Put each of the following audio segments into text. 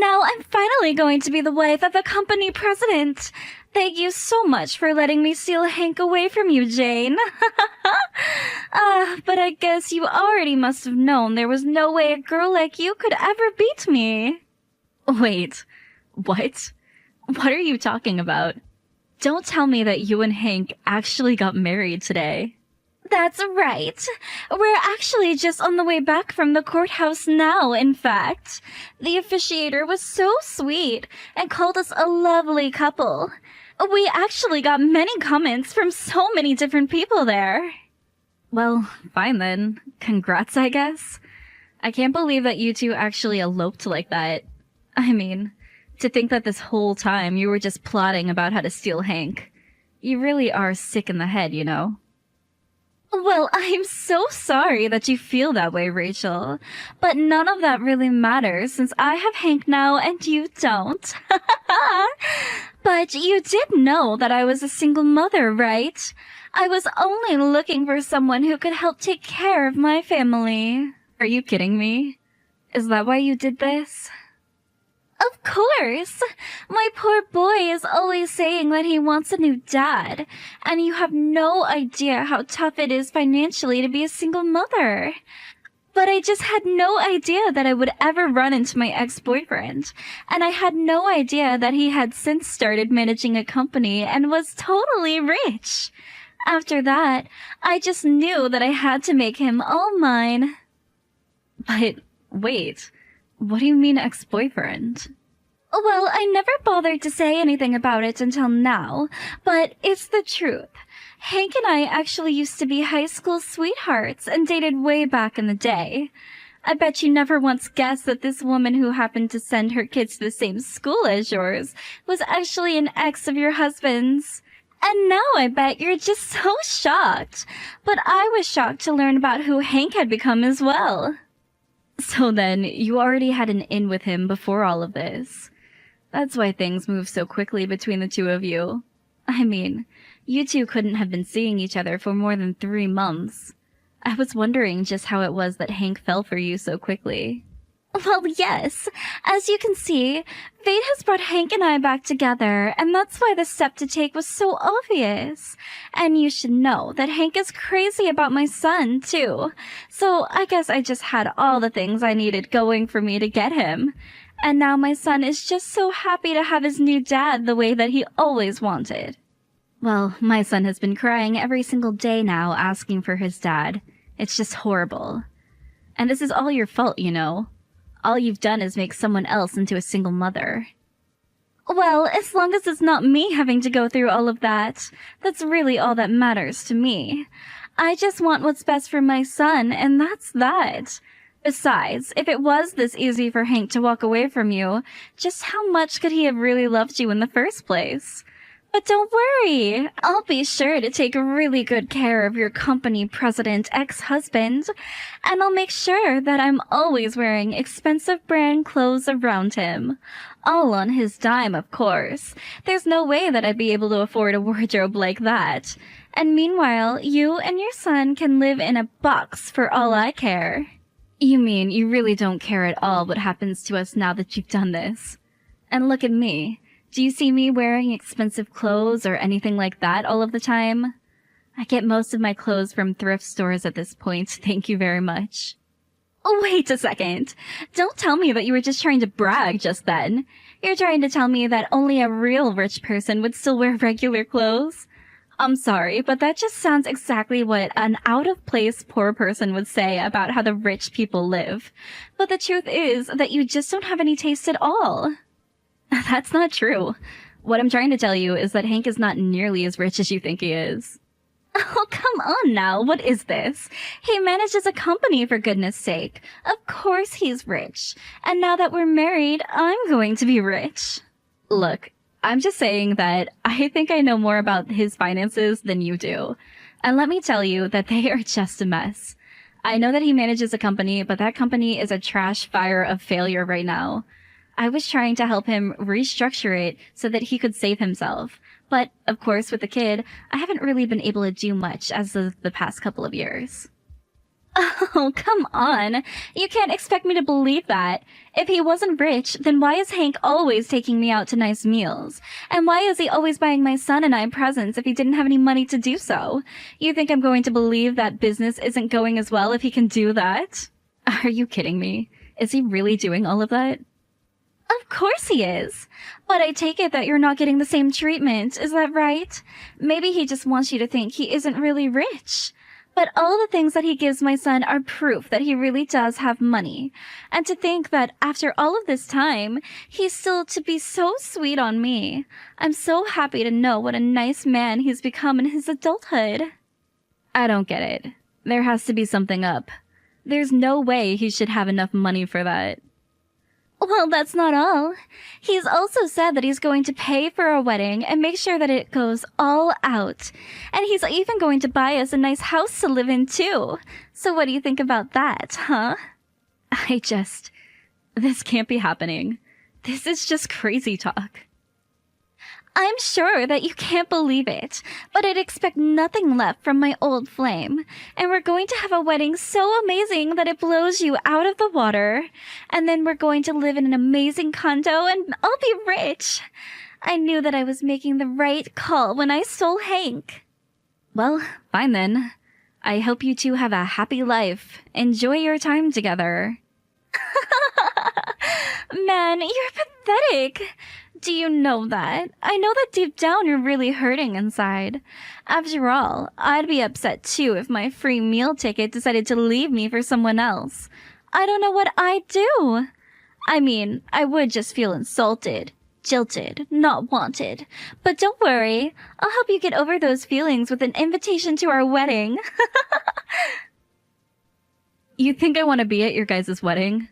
Now I'm finally going to be the wife of a company president. Thank you so much for letting me steal Hank away from you, Jane. But I guess you already must have known there was no way a girl like you could ever beat me. Wait, what? What are you talking about? Don't tell me that you and Hank actually got married today. That's right. We're actually just on the way back from the courthouse now, in fact. The officiator was so sweet and called us a lovely couple. We actually got many comments from so many different people there. Well, fine then. Congrats, I guess. I can't believe that you two actually eloped like that. I mean, to think that this whole time you were just plotting about how to steal Hank. You really are sick in the head, you know? Well, I'm so sorry that you feel that way, Rachel. But none of that really matters since I have Hank now and you don't. But you did know that I was a single mother, right? I was only looking for someone who could help take care of my family. Are you kidding me? Is that why you did this? Of course! My poor boy is always saying that he wants a new dad, and you have no idea how tough it is financially to be a single mother. But I just had no idea that I would ever run into my ex-boyfriend, and I had no idea that he had since started managing a company and was totally rich. After that, I just knew that I had to make him all mine. But, wait. What do you mean ex-boyfriend? Well, I never bothered to say anything about it until now, but it's the truth. Hank and I actually used to be high school sweethearts and dated way back in the day. I bet you never once guessed that this woman who happened to send her kids to the same school as yours was actually an ex of your husband's. And now I bet you're just so shocked. But I was shocked to learn about who Hank had become as well. So then, you already had an in with him before all of this. That's why things move so quickly between the two of you. I mean, you two couldn't have been seeing each other for more than 3 months. I was wondering just how it was that Hank fell for you so quickly. Well, yes. As you can see, fate has brought Hank and I back together, and that's why the step to take was so obvious. And you should know that Hank is crazy about my son, too. So I guess I just had all the things I needed going for me to get him. And now my son is just so happy to have his new dad the way that he always wanted. Well, my son has been crying every single day now asking for his dad. It's just horrible. And this is all your fault, you know. All you've done is make someone else into a single mother. Well, as long as it's not me having to go through all of that, that's really all that matters to me. I just want what's best for my son, and that's that. Besides, if it was this easy for Hank to walk away from you, just how much could he have really loved you in the first place? But don't worry, I'll be sure to take really good care of your company president ex-husband, and I'll make sure that I'm always wearing expensive brand clothes around him. All on his dime, of course. There's no way that I'd be able to afford a wardrobe like that. And meanwhile, you and your son can live in a box for all I care. You mean you really don't care at all what happens to us now that you've done this? And look at me. Do you see me wearing expensive clothes or anything like that all of the time? I get most of my clothes from thrift stores at this point, thank you very much. Oh, wait a second. Don't tell me that you were just trying to brag just then. You're trying to tell me that only a real rich person would still wear regular clothes? I'm sorry, but that just sounds exactly what an out-of-place poor person would say about how the rich people live. But the truth is that you just don't have any taste at all. That's not true. What I'm trying to tell you is that Hank is not nearly as rich as you think he is. Oh, come on now. What is this? He manages a company, for goodness sake. Of course he's rich. And now that we're married, I'm going to be rich. Look, I'm just saying that I think I know more about his finances than you do. And let me tell you that they are just a mess. I know that he manages a company, but that company is a trash fire of failure right now. I was trying to help him restructure it so that he could save himself. But, of course, with the kid, I haven't really been able to do much as of the past couple of years. Oh, come on. You can't expect me to believe that. If he wasn't rich, then why is Hank always taking me out to nice meals? And why is he always buying my son and I presents if he didn't have any money to do so? You think I'm going to believe that business isn't going as well if he can do that? Are you kidding me? Is he really doing all of that? Of course he is. But I take it that you're not getting the same treatment, is that right? Maybe he just wants you to think he isn't really rich. But all the things that he gives my son are proof that he really does have money. And to think that after all of this time, he's still to be so sweet on me. I'm so happy to know what a nice man he's become in his adulthood. I don't get it. There has to be something up. There's no way he should have enough money for that. Well, that's not all. He's also said that he's going to pay for our wedding and make sure that it goes all out. And he's even going to buy us a nice house to live in, too. So what do you think about that, huh? This can't be happening. This is just crazy talk. I'm sure that you can't believe it, but I'd expect nothing left from my old flame. And we're going to have a wedding so amazing that it blows you out of the water. And then we're going to live in an amazing condo and I'll be rich. I knew that I was making the right call when I stole Hank. Well, fine then. I hope you two have a happy life. Enjoy your time together. Man, you're pathetic. Do you know that? I know that deep down you're really hurting inside. After all, I'd be upset too if my free meal ticket decided to leave me for someone else. I don't know what I'd do. I mean, I would just feel insulted, jilted, not wanted. But don't worry, I'll help you get over those feelings with an invitation to our wedding. You think I want to be at your guys' wedding?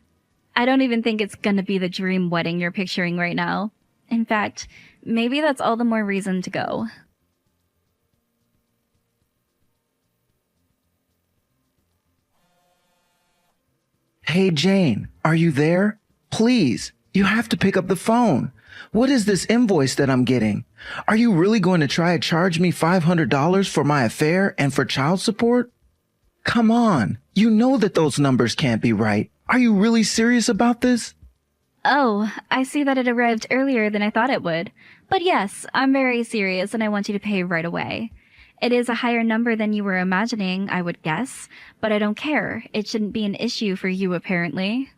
I don't even think it's gonna be the dream wedding you're picturing right now. In fact, maybe that's all the more reason to go. Hey, Jane, are you there? Please, you have to pick up the phone. What is this invoice that I'm getting? Are you really going to try to charge me $500 for my affair and for child support? Come on, you know that those numbers can't be right. Are you really serious about this? Oh, I see that it arrived earlier than I thought it would. But yes, I'm very serious and I want you to pay right away. It is a higher number than you were imagining, I would guess, but I don't care. It shouldn't be an issue for you, apparently.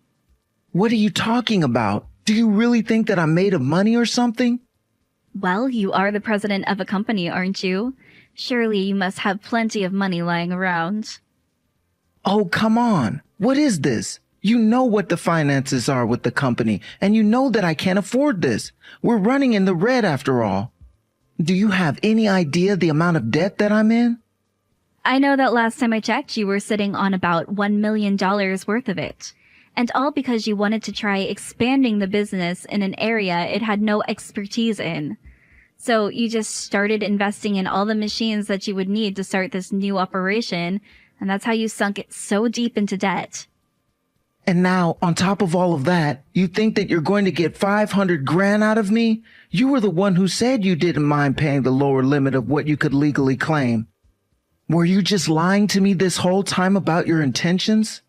What are you talking about? Do you really think that I'm made of money or something? Well, you are the president of a company, aren't you? Surely you must have plenty of money lying around. Oh, come on. What is this? You know what the finances are with the company, and you know that I can't afford this. We're running in the red after all. Do you have any idea the amount of debt that I'm in? I know that last time I checked, you were sitting on about $1 million worth of it. And all because you wanted to try expanding the business in an area it had no expertise in. So you just started investing in all the machines that you would need to start this new operation, and that's how you sunk it so deep into debt. And now, on top of all of that, you think that you're going to get 500 grand out of me? You were the one who said you didn't mind paying the lower limit of what you could legally claim. Were you just lying to me this whole time about your intentions?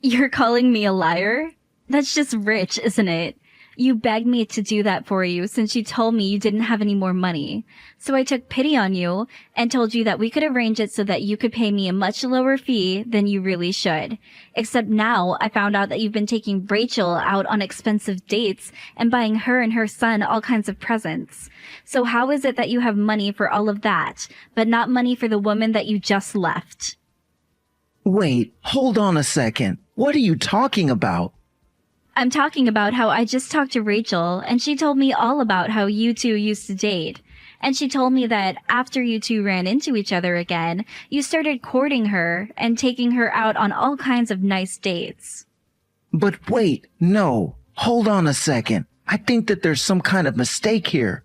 You're calling me a liar? That's just rich, isn't it? You begged me to do that for you since you told me you didn't have any more money. So I took pity on you and told you that we could arrange it so that you could pay me a much lower fee than you really should. Except now I found out that you've been taking Rachel out on expensive dates and buying her and her son all kinds of presents. So how is it that you have money for all of that, but not money for the woman that you just left? Wait, hold on a second. What are you talking about? I'm talking about how I just talked to Rachel, and she told me all about how you two used to date. And she told me that after you two ran into each other again, you started courting her and taking her out on all kinds of nice dates. But wait, no. Hold on a second. I think that there's some kind of mistake here.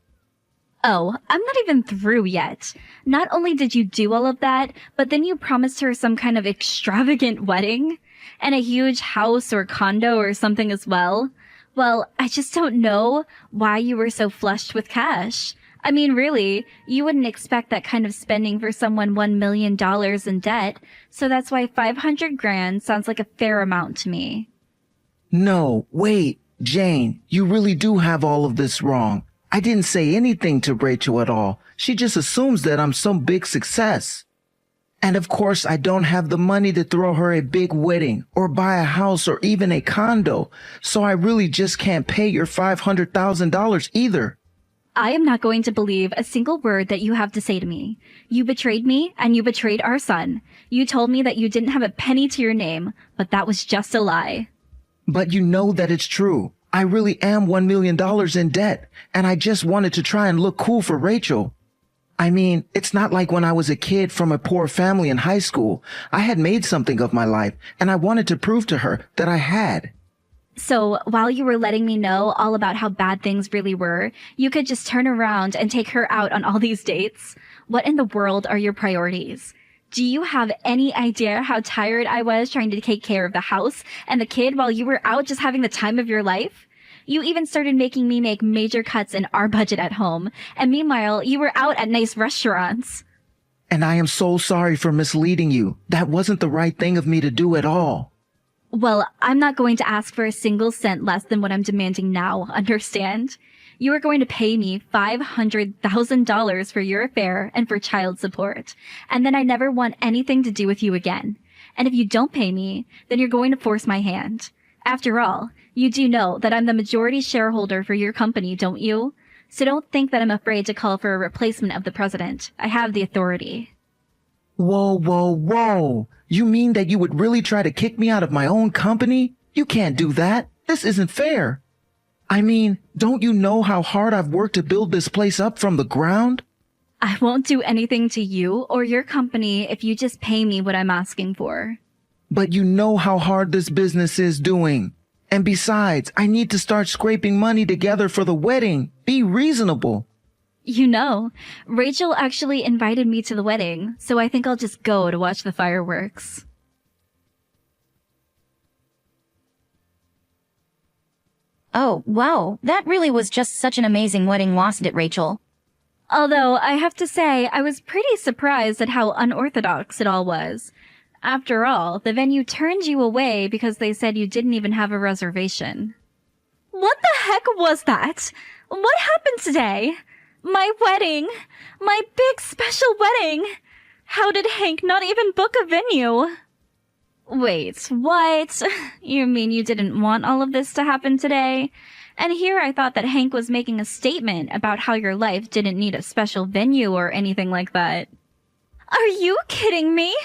Oh, I'm not even through yet. Not only did you do all of that, but then you promised her some kind of extravagant wedding? And a huge house or condo or something as well? Well, I just don't know why you were so flushed with cash. I mean, really, you wouldn't expect that kind of spending for someone $1 million in debt, so that's why 500 grand sounds like a fair amount to me. No, wait, Jane, you really do have all of this wrong. I didn't say anything to Rachel at all. She just assumes that I'm some big success. And of course, I don't have the money to throw her a big wedding or buy a house or even a condo. So I really just can't pay your $500,000 either. I am not going to believe a single word that you have to say to me. You betrayed me, and you betrayed our son. You told me that you didn't have a penny to your name, but that was just a lie. But you know that it's true. I really am $1 million in debt, and I just wanted to try and look cool for Rachel. I mean, it's not like when I was a kid from a poor family in high school. I had made something of my life, and I wanted to prove to her that I had. So, while you were letting me know all about how bad things really were, you could just turn around and take her out on all these dates? What in the world are your priorities? Do you have any idea how tired I was trying to take care of the house and the kid while you were out just having the time of your life? You even started making me make major cuts in our budget at home, and meanwhile, you were out at nice restaurants. And I am so sorry for misleading you. That wasn't the right thing of me to do at all. Well, I'm not going to ask for a single cent less than what I'm demanding now, understand? You are going to pay me $500,000 for your affair and for child support, and then I never want anything to do with you again. And if you don't pay me, then you're going to force my hand. After all, you do know that I'm the majority shareholder for your company, don't you? So don't think that I'm afraid to call for a replacement of the president. I have the authority. Whoa, whoa, whoa. You mean that you would really try to kick me out of my own company? You can't do that. This isn't fair. I mean, don't you know how hard I've worked to build this place up from the ground? I won't do anything to you or your company if you just pay me what I'm asking for. But you know how hard this business is doing. And besides, I need to start scraping money together for the wedding. Be reasonable. You know, Rachel actually invited me to the wedding, so I think I'll just go to watch the fireworks. Oh, wow, that really was just such an amazing wedding, wasn't it, Rachel? Although, I have to say, I was pretty surprised at how unorthodox it all was. After all, the venue turned you away because they said you didn't even have a reservation. What the heck was that? What happened today? My wedding! My big special wedding! How did Hank not even book a venue? Wait, what? You mean you didn't want all of this to happen today? And here I thought that Hank was making a statement about how your life didn't need a special venue or anything like that. Are you kidding me?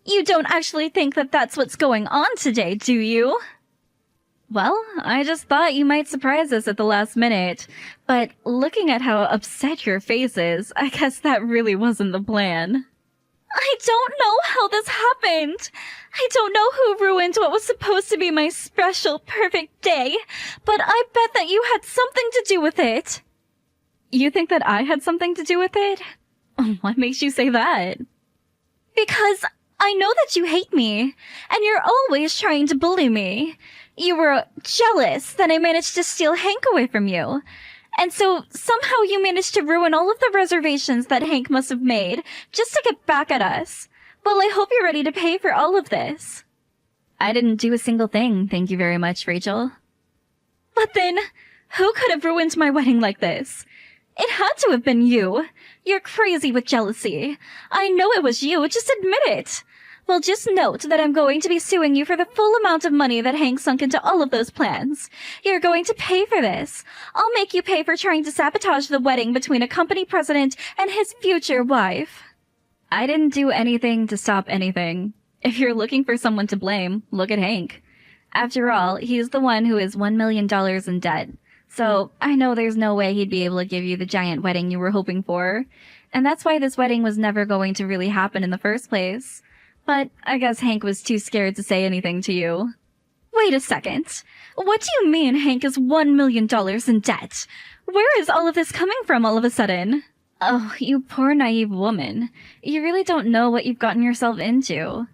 You don't actually think that that's what's going on today, do you? Well, I just thought you might surprise us at the last minute. But looking at how upset your face is, I guess that really wasn't the plan. I don't know how this happened. I don't know who ruined what was supposed to be my special, perfect day, but I bet that you had something to do with it. You think that I had something to do with it? What makes you say that? Because I know that you hate me, and you're always trying to bully me. You were jealous that I managed to steal Hank away from you. And so somehow you managed to ruin all of the reservations that Hank must have made just to get back at us. Well, I hope you're ready to pay for all of this. I didn't do a single thing, thank you very much, Rachel. But then, who could have ruined my wedding like this? It had to have been you. You're crazy with jealousy. I know it was you, just admit it. Well, just note that I'm going to be suing you for the full amount of money that Hank sunk into all of those plans. You're going to pay for this. I'll make you pay for trying to sabotage the wedding between a company president and his future wife. I didn't do anything to stop anything. If you're looking for someone to blame, look at Hank. After all, he's the one who is $1 million in debt. So I know there's no way he'd be able to give you the giant wedding you were hoping for. And that's why this wedding was never going to really happen in the first place. But I guess Hank was too scared to say anything to you. Wait a second. What do you mean Hank is $1 million in debt? Where is all of this coming from all of a sudden? Oh, you poor naive woman. You really don't know what you've gotten yourself into.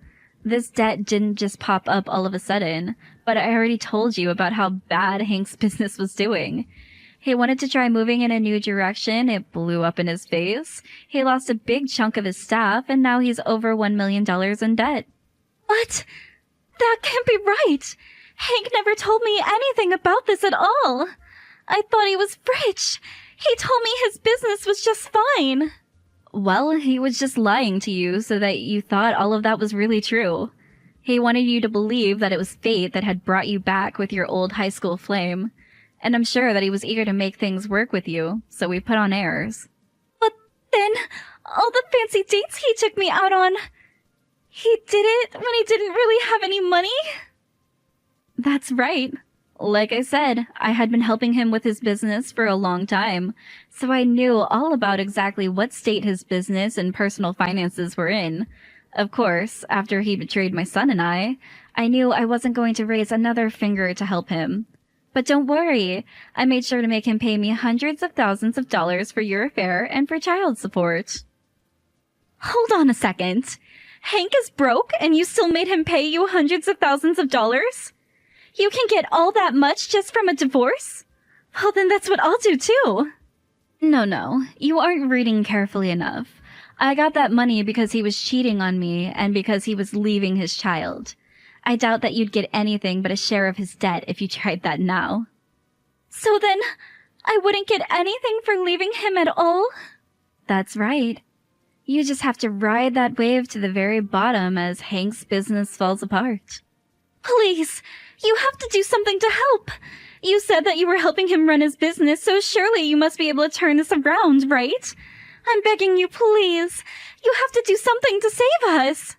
This debt didn't just pop up all of a sudden, but I already told you about how bad Hank's business was doing. He wanted to try moving in a new direction. It blew up in his face. He lost a big chunk of his staff, and now he's over $1 million in debt. What? That can't be right. Hank never told me anything about this at all. I thought he was rich. He told me his business was just fine. Well, he was just lying to you so that you thought all of that was really true. He wanted you to believe that it was fate that had brought you back with your old high school flame. And I'm sure that he was eager to make things work with you, so we put on airs. But then, all the fancy dates he took me out on, he did it when he didn't really have any money? That's right. Like I said, I had been helping him with his business for a long time, so I knew all about exactly what state his business and personal finances were in. Of course, after he betrayed my son and I knew I wasn't going to raise another finger to help him. But don't worry, I made sure to make him pay me hundreds of thousands of dollars for your affair and for child support. Hold on a second. Hank is broke and you still made him pay you hundreds of thousands of dollars? You can get all that much just from a divorce? Well, then that's what I'll do too. No, you aren't reading carefully enough. I got that money because he was cheating on me and because he was leaving his child. I doubt that you'd get anything but a share of his debt if you tried that now. So then, I wouldn't get anything for leaving him at all? That's right. You just have to ride that wave to the very bottom as Hank's business falls apart. Please, you have to do something to help. You said that you were helping him run his business, so surely you must be able to turn this around, right? I'm begging you, please. You have to do something to save us.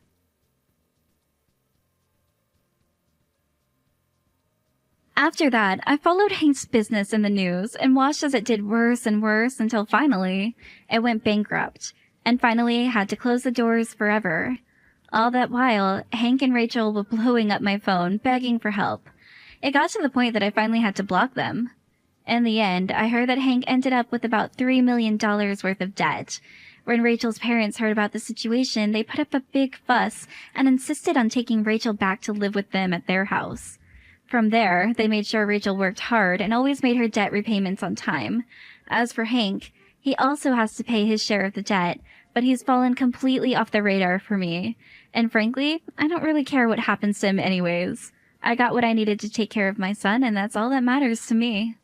After that, I followed Hank's business in the news and watched as it did worse and worse until finally it went bankrupt and finally had to close the doors forever. All that while, Hank and Rachel were blowing up my phone, begging for help. It got to the point that I finally had to block them. In the end, I heard that Hank ended up with about $3 million worth of debt. When Rachel's parents heard about the situation, they put up a big fuss and insisted on taking Rachel back to live with them at their house. From there, they made sure Rachel worked hard and always made her debt repayments on time. As for Hank, he also has to pay his share of the debt, but he's fallen completely off the radar for me. And frankly, I don't really care what happens to him anyways. I got what I needed to take care of my son, and that's all that matters to me.